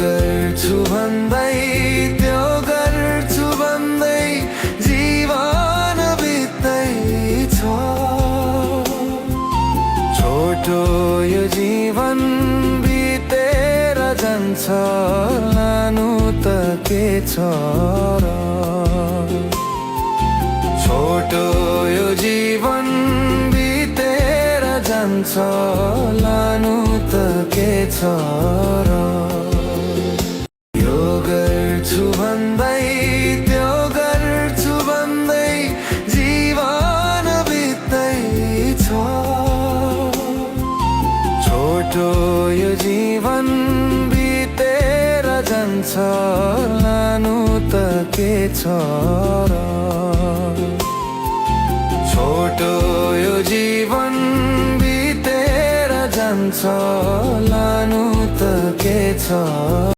गर्छु भन्दै त्यो गर्छु भन्दै जीवन बित्दैछ। छोटो यो जीवन बितेर जान्छ, लानु त के छ र। छोटो यो जीवन बितेर जान्छ, लानु त के छ र। यो गर्छु भन्दै त्यो गर्छु भन्दै जीवन बित्दैछ। छोटो यो जीवन बितेर जान्छ, लानु त के छ र। छोटो यो जीवन बितेर जान्छ, लानु त के छ।